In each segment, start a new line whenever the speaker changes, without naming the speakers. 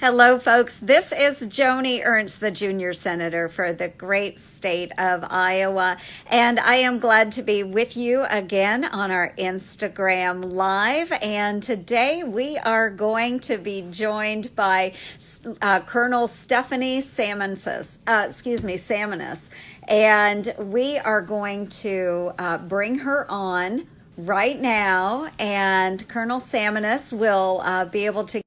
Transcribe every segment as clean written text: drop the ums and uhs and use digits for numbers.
Hello, folks. This is Joni Ernst, the junior senator for the great state of Iowa. And I am glad to be with you again on our Instagram Live. And today we are going to be joined by Colonel Stephanie Samenus. And we are going to bring her on right now. And Colonel Samenus will be able to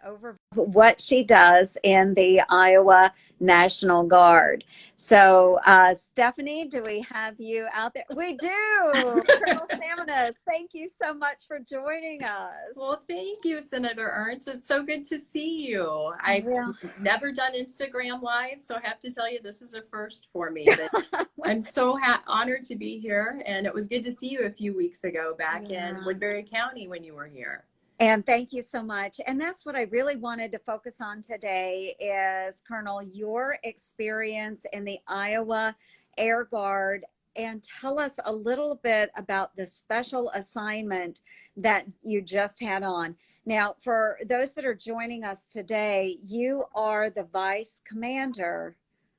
over what she does in the Iowa National Guard. So, Stephanie, do we have you out there? We do. Colonel Samenus, thank you so much for joining us.
Well, thank you, Senator Ernst. It's so good to see you. I've
Yeah.
never done Instagram Live, so I have to tell you, this is a first for me. But I'm so honored to be here, and it was good to see you a few weeks ago back in Woodbury County when you were here.
And thank you so much. And that's what I really wanted to focus on today is, Colonel, your experience in the Iowa Air Guard, and tell us a little bit about the special assignment that you just had on. Now, for those that are joining us today, you are the vice commander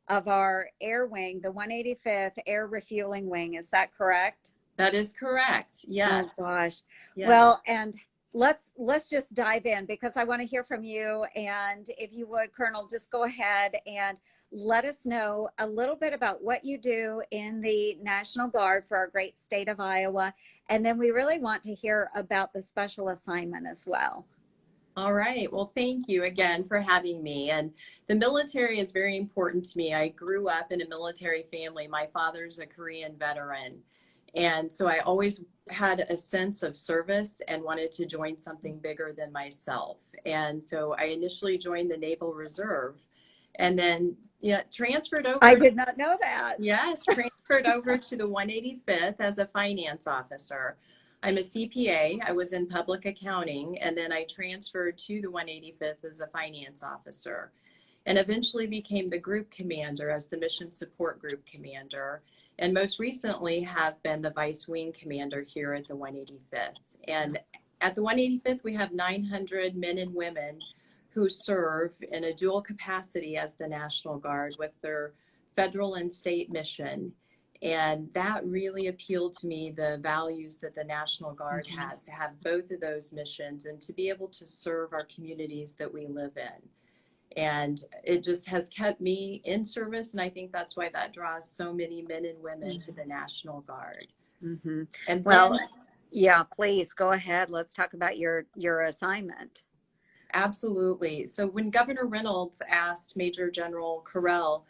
of our air wing, the 185th Air Refueling Wing. Is that correct?
That is correct. Yes.
Oh gosh.
Yes.
Well, and let's just dive in because I want to hear from you. And if you would, Colonel, just go ahead and let us know a little bit about what you do in the National Guard for our great state of Iowa. And then we really want to hear about the special assignment as well.
All right. Well, thank you again for having me. And the military is very important to me. I grew up in a military family. My father's a Korean veteran. And so I always had a sense of service and wanted to join something bigger than myself. And so I initially joined the Naval Reserve and then transferred over.
I did not know that.
Yes, transferred over to the 185th as a finance officer. I'm a CPA. I was in public accounting, and then I transferred to the 185th as a finance officer, and eventually became the group commander as the mission support group commander, and most recently have been the vice wing commander here at the 185th. And at the 185th, we have 900 men and women who serve in a dual capacity as the National Guard with their federal and state mission. And that really appealed to me, the values that the National Guard has, to have both of those missions and to be able to serve our communities that we live in. And it just has kept me in service. And I think that's why that draws so many men and women to the National Guard.
And well, yeah, please go ahead. Let's talk about your assignment.
Absolutely. So when Governor Reynolds asked Major General Carell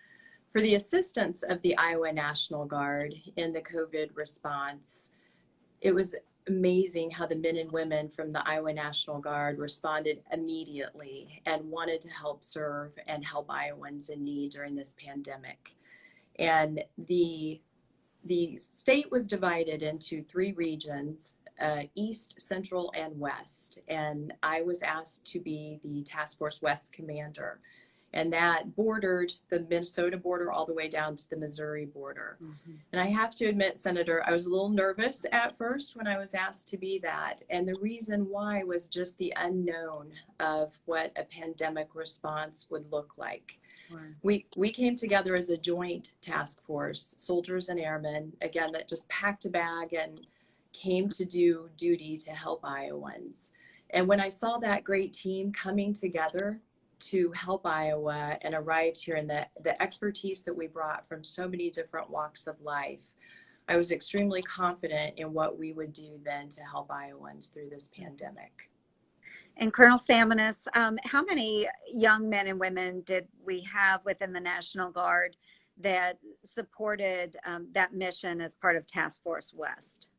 for the assistance of the Iowa National Guard in the COVID response, it was amazing how the men and women from the Iowa National Guard responded immediately and wanted to help serve and help Iowans in need during this pandemic. And the state was divided into three regions, East, Central, and West. And I was asked to be the Task Force West commander. And that bordered the Minnesota border all the way down to the Missouri border. And I have to admit, Senator, I was a little nervous at first when I was asked to be that. And the reason why was just the unknown of what a pandemic response would look like. We came together as a joint task force, soldiers and airmen, again, that just packed a bag and came to do duty to help Iowans. And when I saw that great team coming together to help Iowa and arrived here, and the expertise that we brought from so many different walks of life, I was extremely confident in what we would do then to help Iowans through this pandemic.
And Colonel Samenus, how many young men and women did we have within the National Guard that supported that mission as part of Task Force West?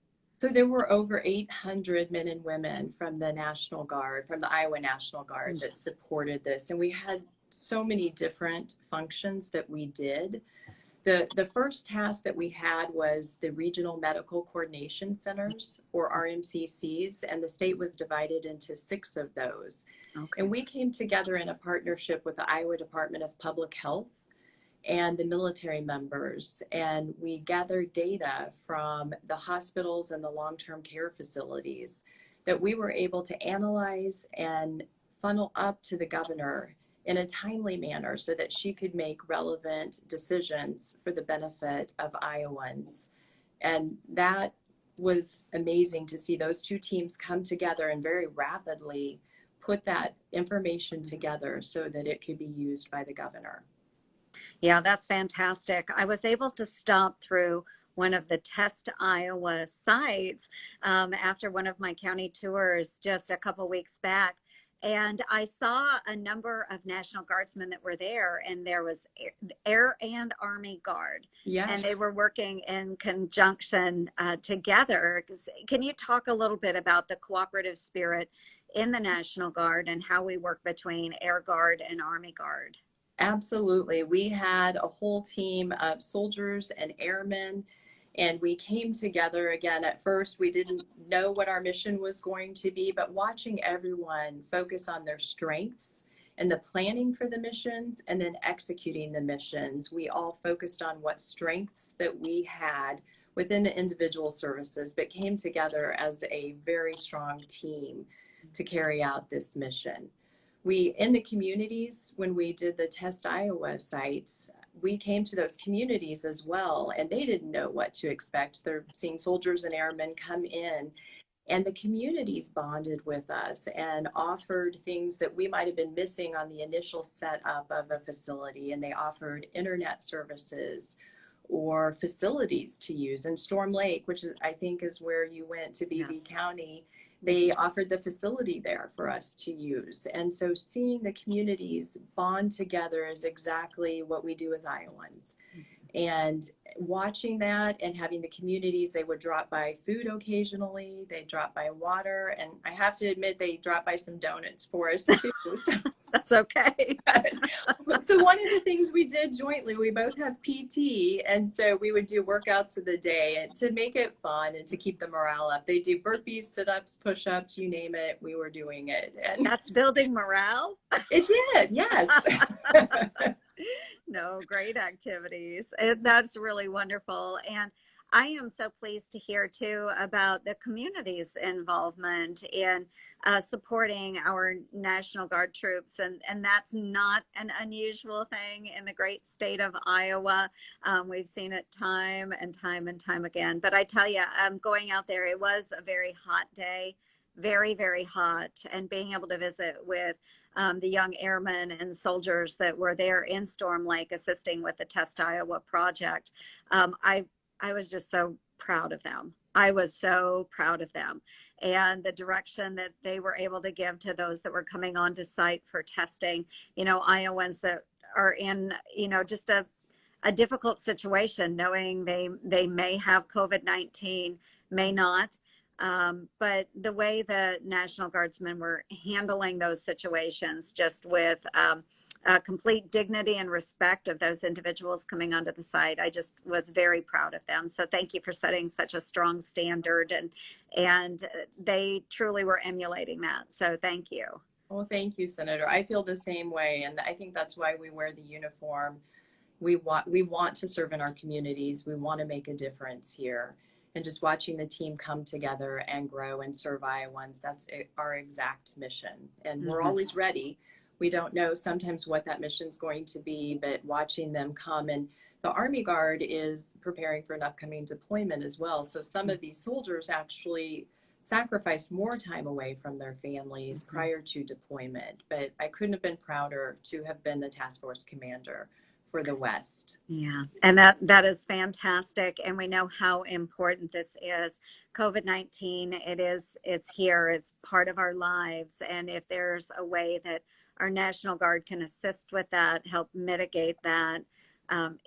So there were over 800 men and women from the National Guard, from the Iowa National Guard, that supported this. And we had so many different functions that we did. The first task that we had was the Regional Medical Coordination Centers, or RMCCs, and the state was divided into 6 of those. And we came together in a partnership with the Iowa Department of Public Health and the military members, and we gathered data from the hospitals and the long-term care facilities that we were able to analyze and funnel up to the governor in a timely manner so that she could make relevant decisions for the benefit of Iowans. And that was amazing to see those two teams come together and very rapidly put that information together so that it could be used by the governor.
Yeah, that's fantastic. I was able to stop through one of the Test Iowa sites after one of my county tours just a couple weeks back. And I saw a number of National Guardsmen that were there, and there was Air and Army Guard.
Yes.
And they were working in conjunction together. Can you talk a little bit about the cooperative spirit in the National Guard and how we work between Air Guard and Army Guard?
Absolutely. We had a whole team of soldiers and airmen, and we came together again. At first, we didn't know what our mission was going to be, but watching everyone focus on their strengths and the planning for the missions and then executing the missions, we all focused on what strengths that we had within the individual services, but came together as a very strong team to carry out this mission. We, in the communities, when we did the Test Iowa sites, we came to those communities as well, and they didn't know what to expect. They're seeing soldiers and airmen come in, and the communities bonded with us and offered things that we might have been missing on the initial setup of a facility. And they offered internet services or facilities to use. In Storm Lake, which is, I think is where you went to BV
Yes.
County, they offered the facility there for us to use. And so seeing the communities bond together is exactly what we do as Iowans. And watching that and having the communities, they would drop by food occasionally, they drop by water, and I have to admit they dropped by some donuts for us too. So
that's okay.
So one of the things we did jointly, we both have PT, and so we would do workouts of the day and to make it fun and to keep the morale up. They do burpees, sit-ups, push-ups, you name it, we were doing it. And
that's building morale.
It did, yes.
No, great activities. That's really wonderful. And I am so pleased to hear too about the community's involvement in supporting our National Guard troops. And that's not an unusual thing in the great state of Iowa. We've seen it time and time and time again. But I tell you, going out there, it was a very hot day, very, very hot. And being able to visit with the young airmen and soldiers that were there in Storm Lake assisting with the Test Iowa project. I was just so proud of them. I was so proud of them and the direction that they were able to give to those that were coming onto site for testing, you know, Iowans that are in, you know, just a difficult situation, knowing they may have COVID-19, may not. But the way the National Guardsmen were handling those situations, just with complete dignity and respect of those individuals coming onto the site, I just was very proud of them. So thank you for setting such a strong standard, and they truly were emulating that. So thank you.
Well, thank you, Senator. I feel the same way, and I think that's why we wear the uniform. We want to serve in our communities. We want to make a difference here. And just watching the team come together and grow and serve Iowans, that's our exact mission. And we're always ready. We don't know sometimes what that mission is going to be, but watching them come. And the Army Guard is preparing for an upcoming deployment as well. So some of these soldiers actually sacrificed more time away from their families prior to deployment. But I couldn't have been prouder to have been the task force commander for the West.
Yeah, and that is fantastic. And we know how important this is. COVID-19, it's here, it's part of our lives. And if there's a way that our National Guard can assist with that, help mitigate that,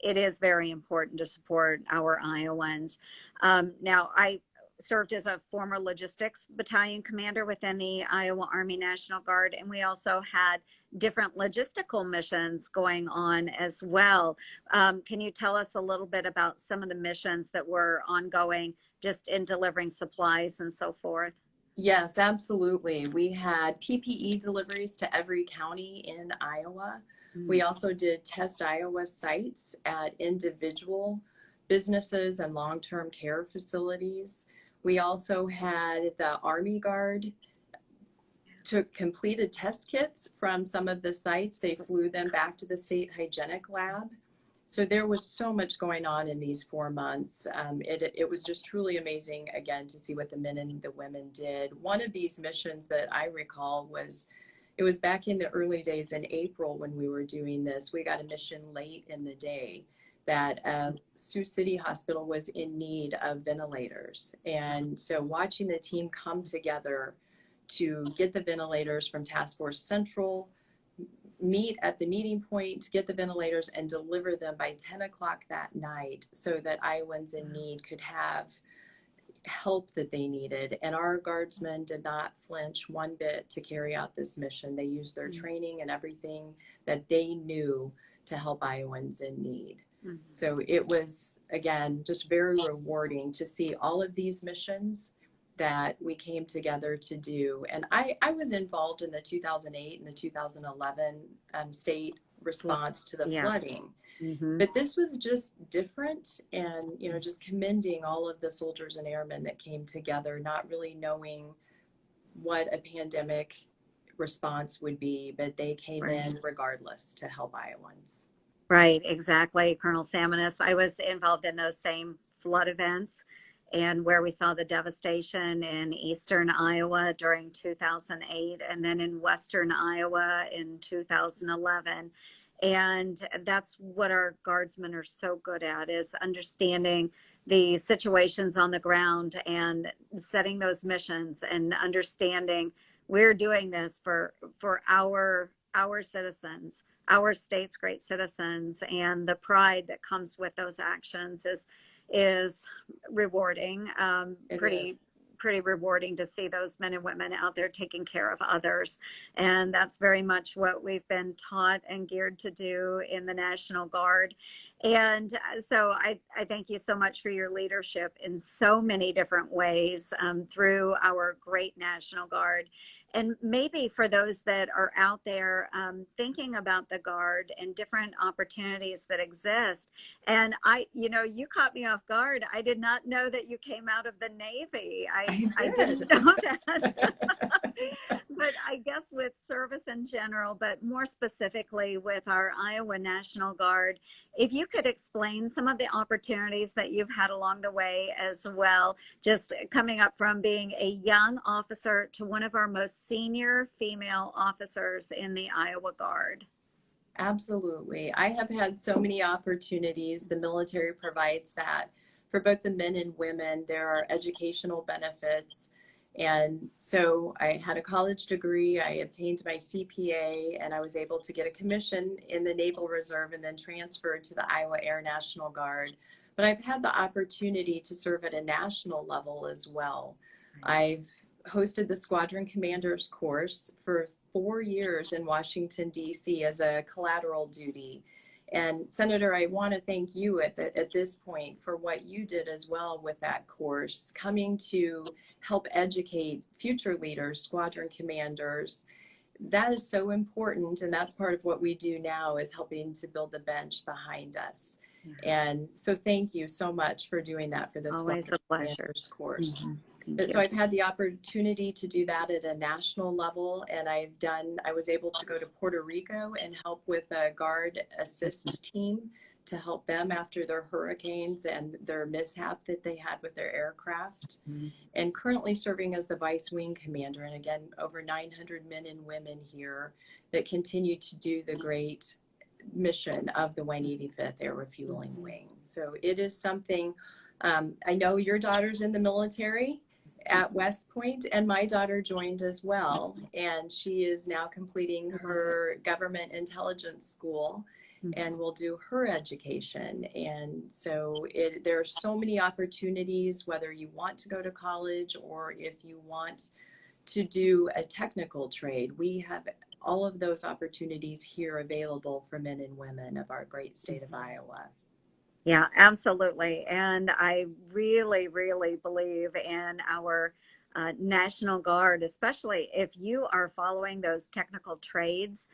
it is very important to support our Iowans. Now, I served as a former logistics battalion commander within the Iowa Army National Guard, and we also had different logistical missions going on as well. Can you tell us a little bit about some of the missions that were ongoing just in delivering supplies and so forth?
Yes, absolutely. We had PPE deliveries to every county in Iowa. We also did Test Iowa sites at individual businesses and long-term care facilities. We also had the Army Guard took completed test kits from some of the sites. They flew them back to the state hygienic lab. So there was so much going on in these 4 months. It was just truly amazing, again, to see what the men and the women did. One of these missions that I recall was, it was back in the early days in April when we were doing this. We got a mission late in the day that Sioux City Hospital was in need of ventilators. And so watching the team come together to get the ventilators from Task Force Central, meet at the meeting point, get the ventilators, and deliver them by 10 o'clock that night so that Iowans in need could have help that they needed. And our guardsmen did not flinch one bit to carry out this mission. They used their training and everything that they knew to help Iowans in need. So it was, again, just very rewarding to see all of these missions that we came together to do. And I was involved in the 2008 and the 2011 state response to the flooding. But this was just different, and, you know, just commending all of the soldiers and airmen that came together, not really knowing what a pandemic response would be, but they came in regardless to help Iowans.
Right, exactly, Colonel Samenus. I was involved in those same flood events, and where we saw the devastation in eastern Iowa during 2008, and then in western Iowa in 2011. And that's what our guardsmen are so good at, is understanding the situations on the ground and setting those missions, and understanding we're doing this for our citizens, our state's great citizens, and the pride that comes with those actions is rewarding. Pretty rewarding to see those men and women out there taking care of others. And that's very much what we've been taught and geared to do in the National Guard. And so I thank you so much for your leadership in so many different ways through our great National Guard. And maybe for those that are out there thinking about the Guard and different opportunities that exist. And you caught me off guard. I did not know that you came out of the Navy. I didn't know that. But I guess with service in general, but more specifically with our Iowa National Guard, if you could explain some of the opportunities that you've had along the way as well, just coming up from being a young officer to one of our most senior female officers in the Iowa Guard.
Absolutely. I have had so many opportunities. The military provides that for both the men and women. There are educational benefits. And so I had a college degree, I obtained my CPA, and I was able to get a commission in the Naval Reserve and then transferred to the Iowa Air National Guard. But I've had the opportunity to serve at a national level as well. I've hosted the Squadron Commanders course for 4 years in Washington, D.C. as a collateral duty. And Senator, I want to thank you at this point for what you did as well with that course, coming to help educate future leaders, squadron commanders. That is so important, and that's part of what we do now, is helping to build the bench behind us. And so thank you so much for doing that for the Squadron Commanders course. So I've had the opportunity to do that at a national level, and I was able to go to Puerto Rico and help with a Guard assist team to help them after their hurricanes and their mishap that they had with their aircraft. And currently serving as the Vice Wing Commander, and again, over 900 men and women here that continue to do the great mission of the 185th Air Refueling Wing. So it is something, I know your daughter's in the military at West Point, and my daughter joined as well, and she is now completing her government intelligence school and will do her education. And so there are so many opportunities, whether you want to go to college or if you want to do a technical trade. We have all of those opportunities here available for men and women of our great state of Iowa.
Yeah, absolutely. And I really, really believe in our National Guard, especially if you are following those technical trades,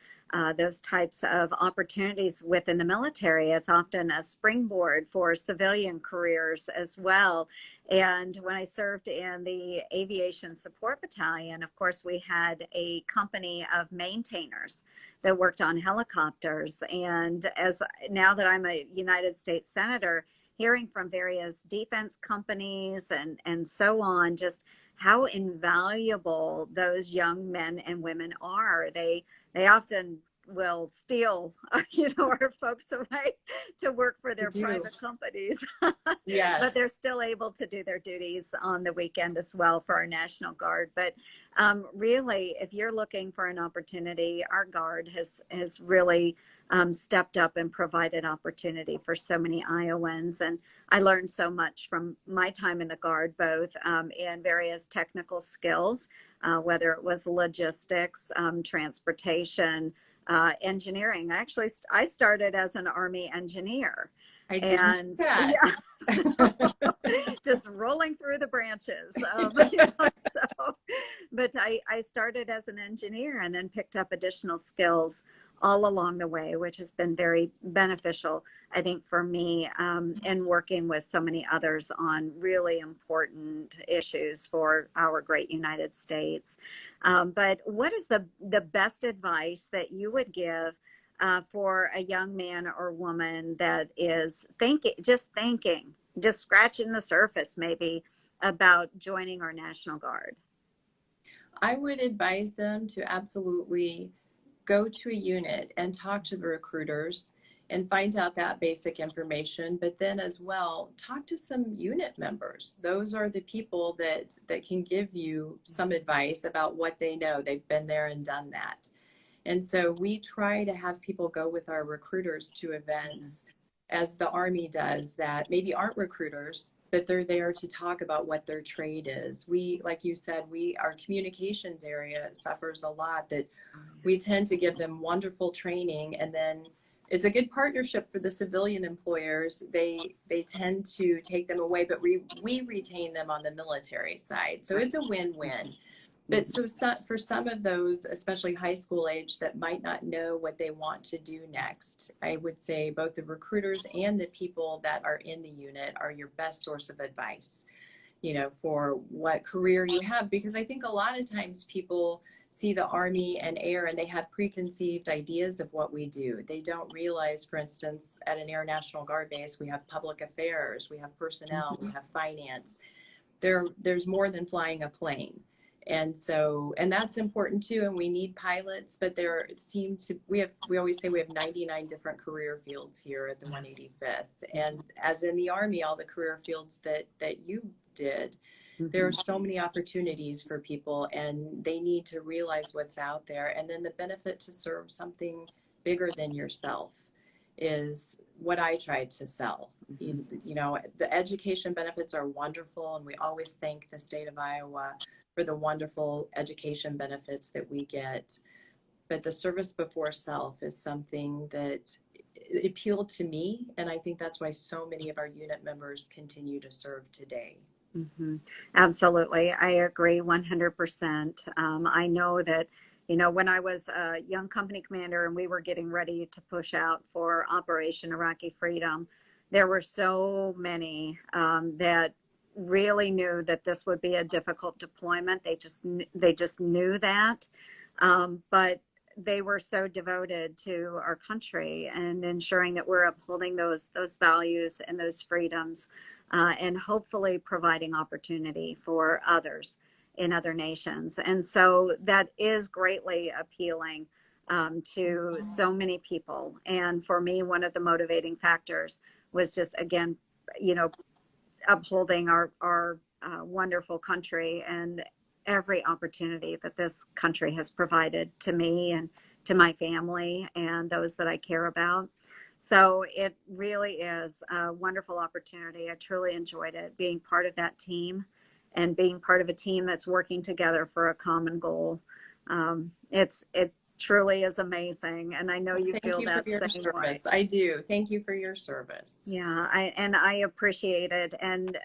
those types of opportunities within the military. It's often a springboard for civilian careers as well. And when I served in the Aviation Support Battalion, of course, we had a company of maintainers that worked on helicopters. And as now that I'm a United States Senator, hearing from various defense companies and so on, just how invaluable those young men and women are. They often will steal, our folks away to work for
I
their
do.
private companies, but they're
Yes.
still able to do their duties on the weekend as well for our National Guard. But really, if you're looking for an opportunity, our Guard has really stepped up and provided opportunity for so many Iowans. And I learned so much from my time in the Guard, both in various technical skills, whether it was logistics, transportation, engineering. Actually, I started as an Army engineer.
I did know
And
that.
yeah, just rolling through the branches. So, but I started as an engineer and then picked up additional skills all along the way, which has been very beneficial, I think, for me in working with so many others on really important issues for our great United States. But what is the best advice that you would give for a young man or woman that is thinking, just scratching the surface maybe about joining our National Guard?
I would advise them to absolutely go to a unit and talk to the recruiters and find out that basic information, but then as well talk to some unit members. Those are the people that can give you some advice about what they know. They've been there and done that. And so we try to have people go with our recruiters to events, as the Army does, that maybe aren't recruiters, but they're there to talk about what their trade is. We, like you said, our communications area suffers a lot, that we tend to give them wonderful training, and then it's a good partnership for the civilian employers. They tend to take them away, but we retain them on the military side. So it's a win-win. But so for some of those, especially high school age, that might not know what they want to do next, I would say both the recruiters and the people that are in the unit are your best source of advice, for what career you have. Because I think a lot of times people see the Army and Air and they have preconceived ideas of what we do. They don't realize, for instance, at an Air National Guard base, we have public affairs, we have personnel, we have finance. There's more than flying a plane. And that's important too. And we need pilots, but we always say we have 99 different career fields here at the 185th. And as in the Army, all the career fields that you did, there are so many opportunities for people, and they need to realize what's out there. And then the benefit to serve something bigger than yourself is what I tried to sell. The education benefits are wonderful, and we always thank the state of Iowa for the wonderful education benefits that we get. But the service before self is something that appealed to me, and I think that's why so many of our unit members continue to serve today.
Mm-hmm. Absolutely. I agree 100%. I know that, when I was a young company commander and we were getting ready to push out for Operation Iraqi Freedom, there were so many that really knew that this would be a difficult deployment. They just knew that, but they were so devoted to our country and ensuring that we're upholding those values and those freedoms, and hopefully providing opportunity for others in other nations. And so that is greatly appealing to so many people. And for me, one of the motivating factors was just, again, upholding our wonderful country and every opportunity that this country has provided to me and to my family and those that I care about. So it really is a wonderful opportunity. I truly enjoyed it, being part of that team and being part of a team that's working together for a common goal. It truly is amazing. And I know you
Thank
feel
you for
that
your
same way.
service. I do. Thank you for your service.
Yeah, I appreciate it. And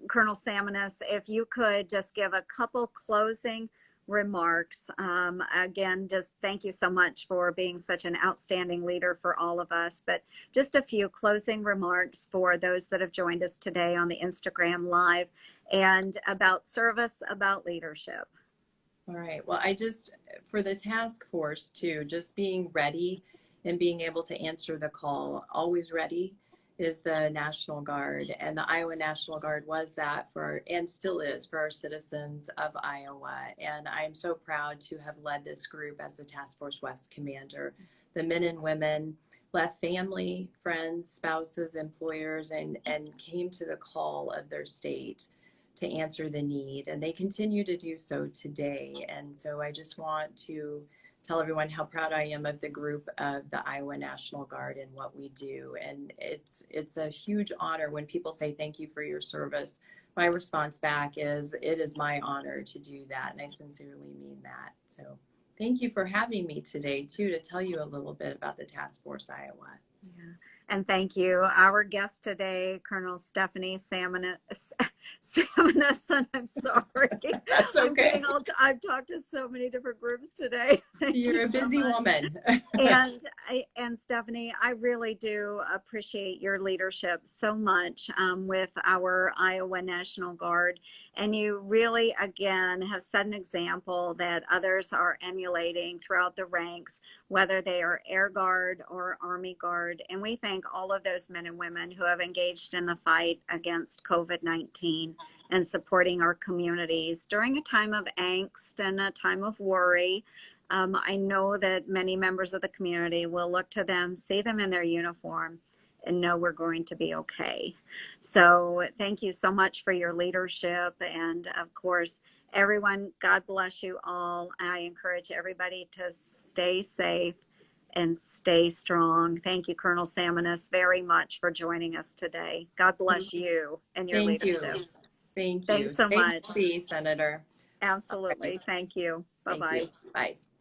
Colonel Samenus, if you could just give a couple closing remarks. Again, just thank you so much for being such an outstanding leader for all of us. But just a few closing remarks for those that have joined us today on the Instagram Live and about service, about leadership.
All right. Well, for the task force too, just being ready and being able to answer the call, always ready, is the National Guard. And the Iowa National Guard was that and still is for our citizens of Iowa. And I'm so proud to have led this group as the Task Force West commander. The men and women left family, friends, spouses, employers, and came to the call of their state to answer the need. And they continue to do so today. And so I just want to tell everyone how proud I am of the group of the Iowa National Guard and what we do. And it's a huge honor when people say thank you for your service. My response back is, it is my honor to do that. And I sincerely mean that. So thank you for having me today too, to tell you a little bit about the Task Force Iowa.
Yeah. And thank you. Our guest today, Colonel Stephanie Samenus, and I'm sorry.
That's okay.
I've talked to so many different groups today.
You're a busy woman.
And Stephanie, I really do appreciate your leadership so much with our Iowa National Guard. And you really, again, have set an example that others are emulating throughout the ranks, whether they are Air Guard or Army Guard. And we thank all of those men and women who have engaged in the fight against COVID-19 and supporting our communities during a time of angst and a time of worry. I know that many members of the community will look to them, see them in their uniform, and know we're going to be okay. So thank you so much for your leadership. And of course, everyone, God bless you all. I encourage everybody to stay safe and stay strong. Thank you, Colonel Samenus, very much for joining us today. God bless you and your leadership.
Thank you.
Thanks so much.
See, Senator.
Absolutely. Thank you. Bye-bye.
Bye.